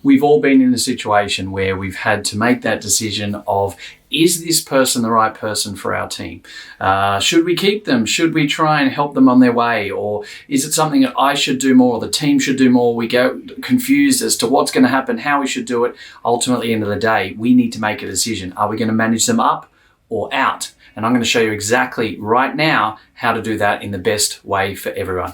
We've all been in a situation where we've had to make that decision of, is this person the right person for our team? Should we keep them? Should we try and help them on their way? Or is it something that I should do more, or the team should do more? We go confused as to what's going to happen, how we should do it. Ultimately, at the end of the day, we need to make a decision. Are we going to manage them up or out? And I'm going to show you exactly right now how to do that in the best way for everyone.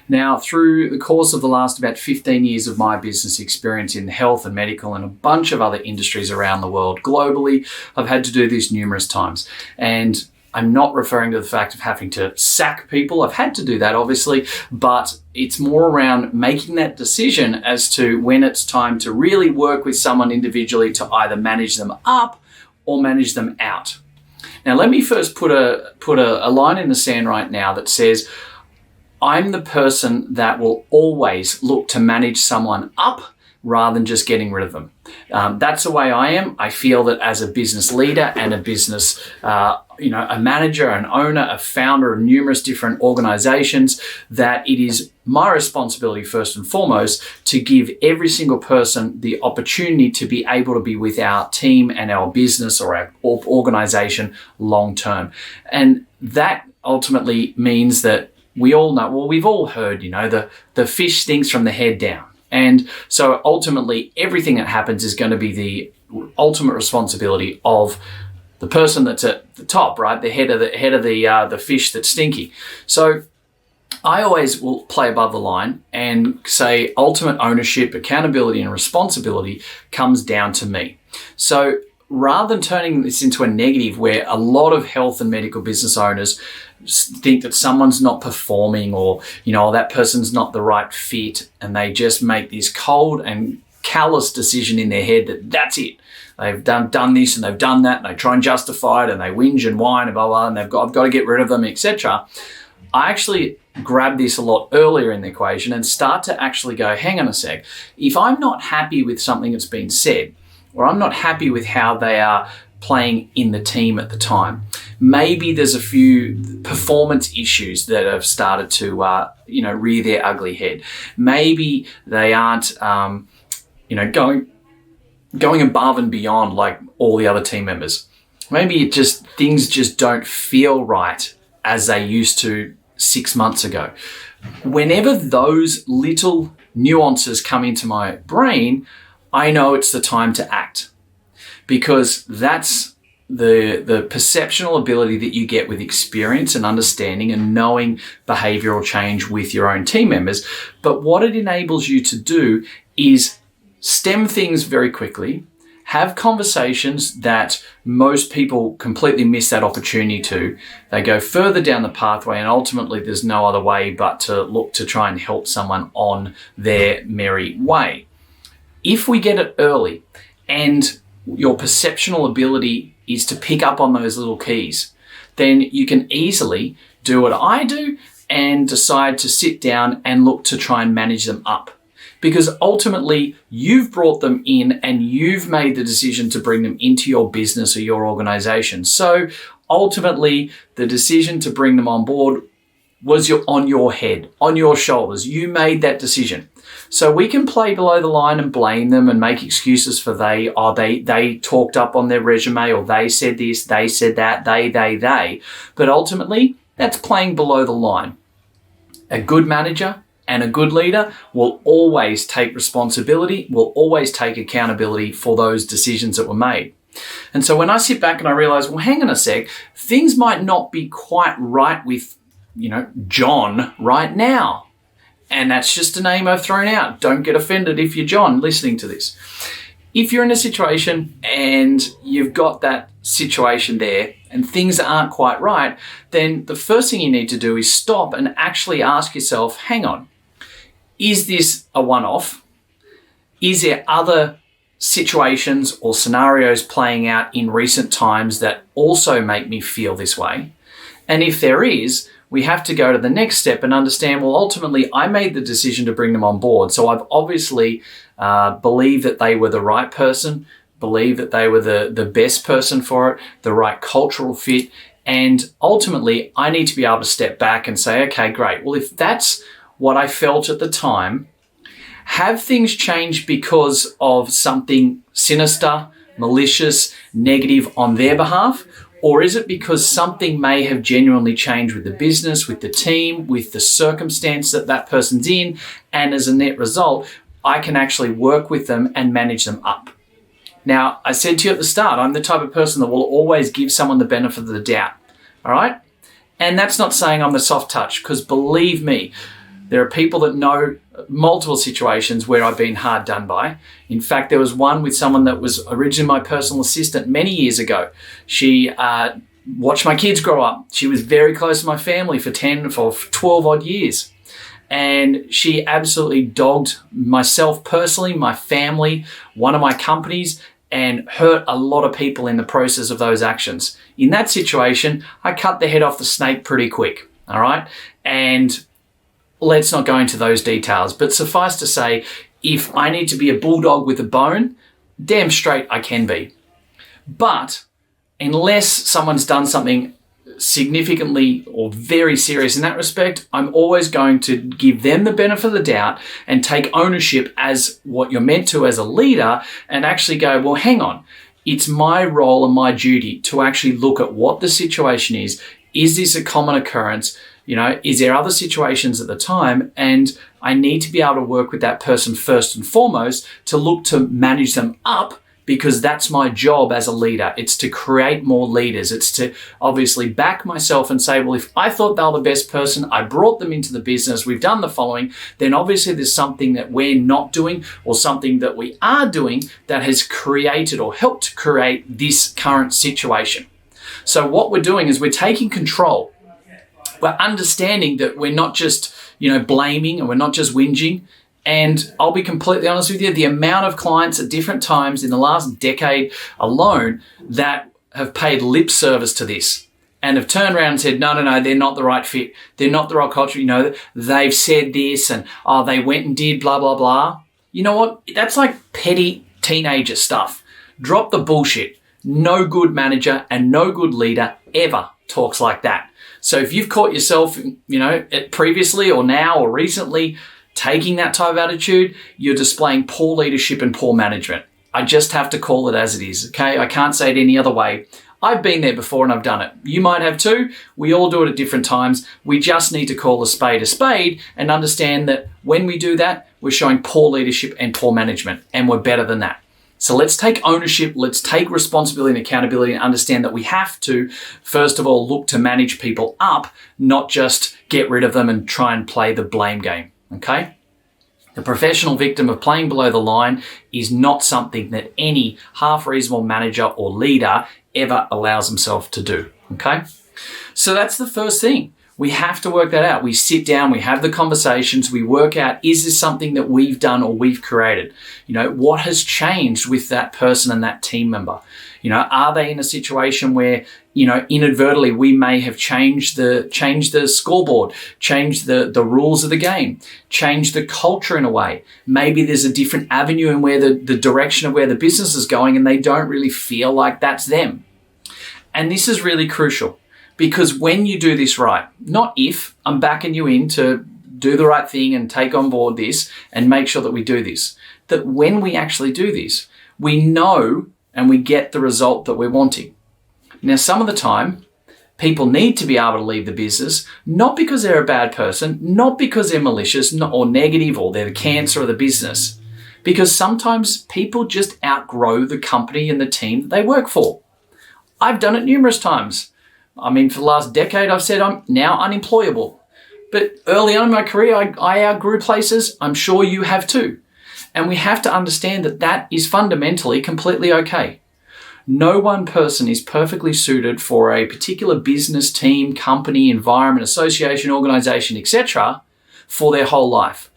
Now, through the course of the last about 15 years of my business experience in health and medical and a bunch of other industries around the world globally, I've had to do this numerous times. And I'm not referring to the fact of having to sack people. I've had to do that, obviously, but it's more around making that decision as to when it's time to really work with someone individually to either manage them up or manage them out. Now, let me first put a line in the sand right now that says, I'm the person that will always look to manage someone up rather than just getting rid of them. That's the way I am. I feel that as a business leader and a business, a manager, an owner, a founder of numerous different organizations, that it is my responsibility first and foremost to give every single person the opportunity to be able to be with our team and our business or our organization long term. And that ultimately means that we all know, well, we've all heard, the fish stinks from the head down. And so ultimately everything that happens is going to be the ultimate responsibility of the person that's at the top, right? The head of the fish that's stinky. So I always will play above the line and say ultimate ownership, accountability, and responsibility comes down to me. So rather than turning this into a negative where a lot of health and medical business owners think that someone's not performing or, that person's not the right fit, and they just make this cold and callous decision in their head that that's it. They've done this and they've done that, and they try and justify it, and they whinge and whine and blah, blah, and I've got to get rid of them, etc. I actually grab this a lot earlier in the equation and start to actually go, hang on a sec. If I'm not happy with something that's been said, or I'm not happy with how they are playing in the team at the time, maybe there's a few performance issues that have started to, rear their ugly head. Maybe they aren't, going above and beyond like all the other team members. Maybe things just don't feel right as they used to 6 months ago. Whenever those little nuances come into my brain, I know it's the time to act, because that's the perceptual ability that you get with experience and understanding and knowing behavioral change with your own team members. But what it enables you to do is stem things very quickly, have conversations that most people completely miss that opportunity to. They go further down the pathway, and ultimately there's no other way but to look to try and help someone on their merry way. If we get it early and your perceptual ability is to pick up on those little keys, then you can easily do what I do and decide to sit down and look to try and manage them up. Because ultimately you've brought them in and you've made the decision to bring them into your business or your organization. So ultimately the decision to bring them on board was on your head, on your shoulders. You made that decision. So we can play below the line and blame them and make excuses for they talked up on their resume, or they said this, they said that, they. But ultimately, that's playing below the line. A good manager and a good leader will always take responsibility, will always take accountability for those decisions that were made. And so when I sit back and I realize, well, hang on a sec, things might not be quite right with, John right now. And that's just a name I've thrown out. Don't get offended if you're John listening to this. If you're in a situation and you've got that situation there and things aren't quite right, then the first thing you need to do is stop and actually ask yourself, hang on, is this a one-off? Is there other situations or scenarios playing out in recent times that also make me feel this way? And if there is, we have to go to the next step and understand, well, ultimately, I made the decision to bring them on board. So I've obviously believed that they were the right person, believe that they were the best person for it, the right cultural fit. And ultimately, I need to be able to step back and say, okay, great. Well, if that's what I felt at the time, have things changed because of something sinister, malicious, negative on their behalf? Or is it because something may have genuinely changed with the business, with the team, with the circumstance that that person's in, and as a net result, I can actually work with them and manage them up? Now, I said to you at the start, I'm the type of person that will always give someone the benefit of the doubt, all right? And that's not saying I'm the soft touch, because believe me, there are people that know multiple situations where I've been hard done by. In fact, there was one with someone that was originally my personal assistant many years ago. She watched my kids grow up. She was very close to my family for 12 odd years. And she absolutely dogged myself personally, my family, one of my companies, and hurt a lot of people in the process of those actions. In that situation, I cut the head off the snake pretty quick, all right? And let's not go into those details, but suffice to say, if I need to be a bulldog with a bone, damn straight I can be. But unless someone's done something significantly or very serious in that respect, I'm always going to give them the benefit of the doubt and take ownership as what you're meant to as a leader, and actually go, well, hang on, it's my role and my duty to actually look at what the situation is. Is this a common occurrence? You know, is there other situations at the time? And I need to be able to work with that person first and foremost to look to manage them up, because that's my job as a leader. It's to create more leaders. It's to obviously back myself and say, well, if I thought they were the best person, I brought them into the business, we've done the following, then obviously there's something that we're not doing or something that we are doing that has created or helped create this current situation. So what we're doing is we're taking control. We're understanding that we're not just, blaming, and we're not just whinging. And I'll be completely honest with you, the amount of clients at different times in the last decade alone that have paid lip service to this and have turned around and said, no, they're not the right fit. They're not the right culture. They've said this and, they went and did blah, blah, blah. You know what? That's like petty teenager stuff. Drop the bullshit. No good manager and no good leader ever talks like that. So if you've caught yourself, previously or now or recently taking that type of attitude, you're displaying poor leadership and poor management. I just have to call it as it is, okay? I can't say it any other way. I've been there before and I've done it. You might have too. We all do it at different times. We just need to call a spade and understand that when we do that, we're showing poor leadership and poor management, and we're better than that. So let's take ownership, let's take responsibility and accountability, and understand that we have to, first of all, look to manage people up, not just get rid of them and try and play the blame game. Okay? The professional victim of playing below the line is not something that any half reasonable manager or leader ever allows himself to do. Okay? So that's the first thing. We have to work that out. We sit down, we have the conversations, we work out, is this something that we've done or we've created? What has changed with that person and that team member? Are they in a situation where, inadvertently we may have changed the scoreboard, changed the rules of the game, changed the culture in a way. Maybe there's a different avenue in where the direction of where the business is going, and they don't really feel like that's them. And this is really crucial. Because when you do this right, not if, I'm backing you in to do the right thing and take on board this and make sure that we do this, that when we actually do this, we know and we get the result that we're wanting. Now, some of the time, people need to be able to leave the business, not because they're a bad person, not because they're malicious or negative or they're the cancer of the business, because sometimes people just outgrow the company and the team that they work for. I've done it numerous times. For the last decade, I've said I'm now unemployable. But early on in my career, I outgrew places. I'm sure you have too. And we have to understand that that is fundamentally completely okay. No one person is perfectly suited for a particular business, team, company, environment, association, organization, etc. for their whole life.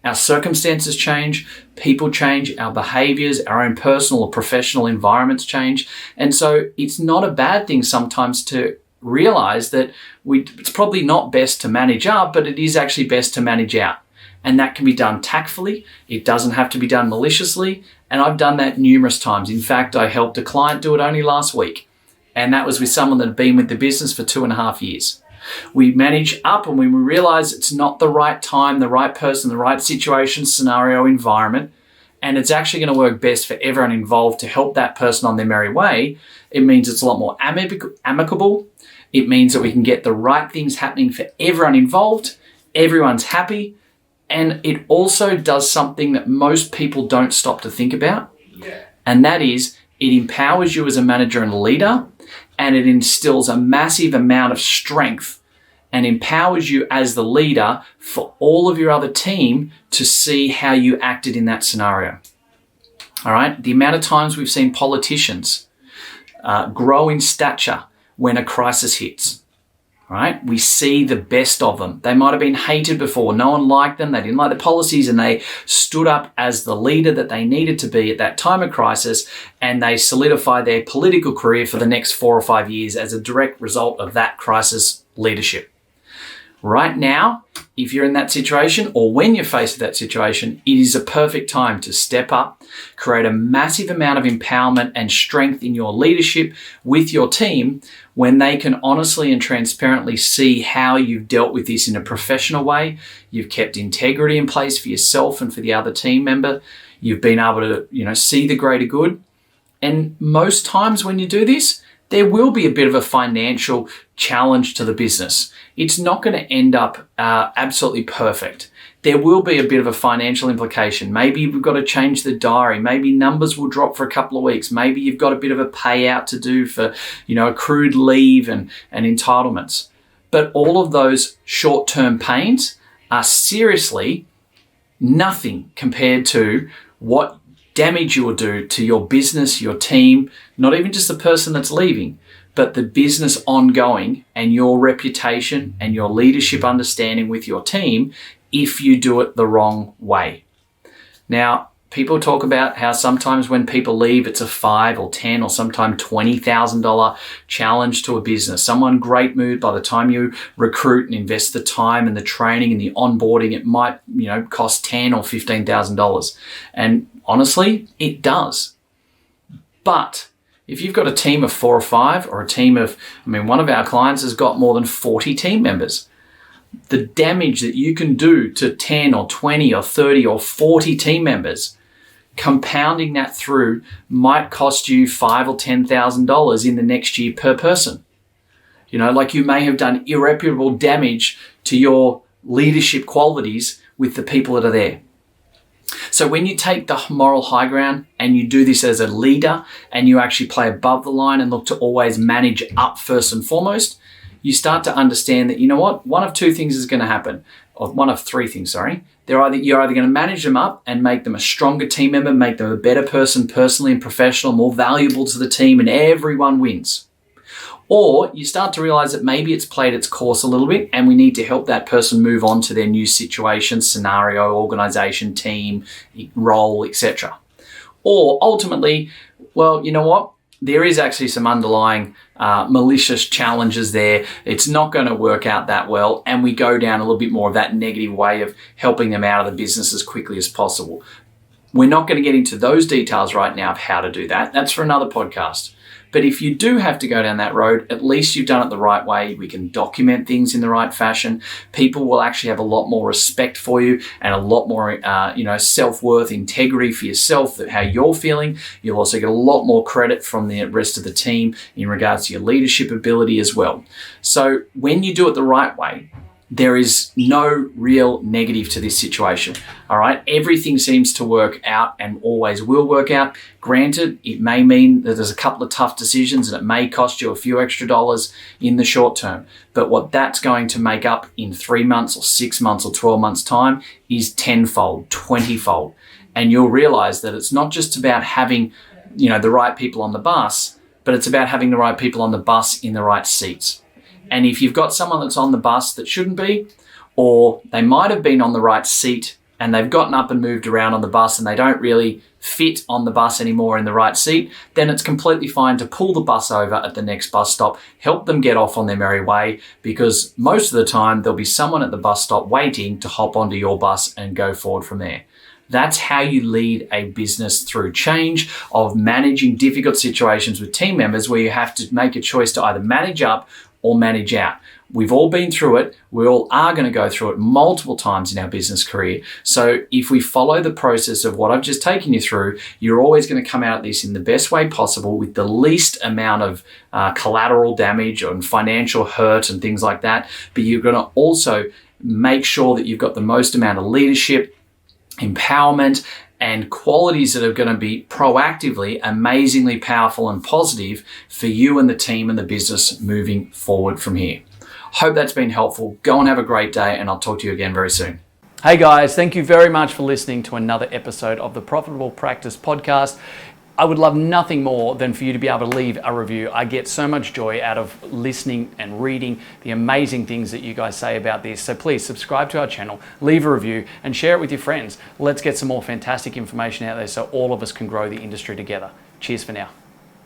Our circumstances change, people change, our behaviors, our own personal or professional environments change. And so it's not a bad thing sometimes to realize that it's probably not best to manage up, but it is actually best to manage out. And that can be done tactfully. It doesn't have to be done maliciously. And I've done that numerous times. In fact, I helped a client do it only last week. And that was with someone that had been with the business for 2.5 years. We manage up, and when we realize it's not the right time, the right person, the right situation, scenario, environment, and it's actually going to work best for everyone involved to help that person on their merry way, it means it's a lot more amicable. It means that we can get the right things happening for everyone involved. Everyone's happy. And it also does something that most people don't stop to think about. And that is, it empowers you as a manager and a leader, and it instills a massive amount of strength and empowers you as the leader for all of your other team to see how you acted in that scenario. All right. The amount of times we've seen politicians grow in stature when a crisis hits. Right? We see the best of them. They might have been hated before. No one liked them. They didn't like the policies, and they stood up as the leader that they needed to be at that time of crisis, and they solidified their political career for the next 4 or 5 years as a direct result of that crisis leadership. Right now, if you're in that situation, or when you're faced with that situation, it is a perfect time to step up, create a massive amount of empowerment and strength in your leadership with your team, when they can honestly and transparently see how you've dealt with this in a professional way. You've kept integrity in place for yourself and for the other team member. You've been able to, see the greater good. And most times when you do this, there will be a bit of a financial challenge to the business. It's not going to end up absolutely perfect. There will be a bit of a financial implication. Maybe we've got to change the diary. Maybe numbers will drop for a couple of weeks. Maybe you've got a bit of a payout to do for, accrued leave and entitlements. But all of those short-term pains are seriously nothing compared to what damage you will do to your business, your team, not even just the person that's leaving, but the business ongoing, and your reputation and your leadership understanding with your team if you do it the wrong way. Now, people talk about how sometimes when people leave, it's a $5,000 or $10,000 or sometimes $20,000 challenge to a business. Someone great mood, by the time you recruit and invest the time and the training and the onboarding, it might, cost $10,000 or $15,000. And honestly, it does. But if you've got a team of 4 or 5, or a team of, one of our clients has got more than 40 team members. The damage that you can do to 10 or 20 or 30 or 40 team members, compounding that through, might cost you $5,000 or $10,000 in the next year per person. Like you may have done irreparable damage to your leadership qualities with the people that are there. So when you take the moral high ground and you do this as a leader, and you actually play above the line and look to always manage up first and foremost, you start to understand that, one of 2 things is going to happen, or one of 3 things, sorry. You're either going to manage them up and make them a stronger team member, make them a better person personally and professional, more valuable to the team, and everyone wins. Or you start to realize that maybe it's played its course a little bit, and we need to help that person move on to their new situation, scenario, organization, team, role, etc. Or ultimately, there is actually some underlying malicious challenges there. It's not going to work out that well, and we go down a little bit more of that negative way of helping them out of the business as quickly as possible. We're not going to get into those details right now of how to do that. That's for another podcast. But if you do have to go down that road, at least you've done it the right way. We can document things in the right fashion. People will actually have a lot more respect for you and a lot more, self-worth, integrity for yourself, how you're feeling. You'll also get a lot more credit from the rest of the team in regards to your leadership ability as well. So when you do it the right way, there is no real negative to this situation. All right. Everything seems to work out and always will work out. Granted, it may mean that there's a couple of tough decisions and it may cost you a few extra dollars in the short term. But what that's going to make up in 3 months or 6 months or 12 months time is 10-fold, 20-fold. And you'll realize that it's not just about having, the right people on the bus, but it's about having the right people on the bus in the right seats. And if you've got someone that's on the bus that shouldn't be, or they might have been on the right seat and they've gotten up and moved around on the bus and they don't really fit on the bus anymore in the right seat, then it's completely fine to pull the bus over at the next bus stop, help them get off on their merry way, because most of the time there'll be someone at the bus stop waiting to hop onto your bus and go forward from there. That's how you lead a business through change, of managing difficult situations with team members where you have to make a choice to either manage up or manage out. We've all been through it. We all are going to go through it multiple times in our business career. So if we follow the process of what I've just taken you through, you're always going to come out of this in the best way possible with the least amount of collateral damage and financial hurt and things like that. But you're going to also make sure that you've got the most amount of leadership, empowerment, and qualities that are going to be proactively, amazingly powerful and positive for you and the team and the business moving forward from here. Hope that's been helpful. Go and have a great day, and I'll talk to you again very soon. Hey guys, thank you very much for listening to another episode of the Profitable Practice Podcast. I would love nothing more than for you to be able to leave a review. I get so much joy out of listening and reading the amazing things that you guys say about this. So please subscribe to our channel, leave a review, and share it with your friends. Let's get some more fantastic information out there so all of us can grow the industry together. Cheers for now.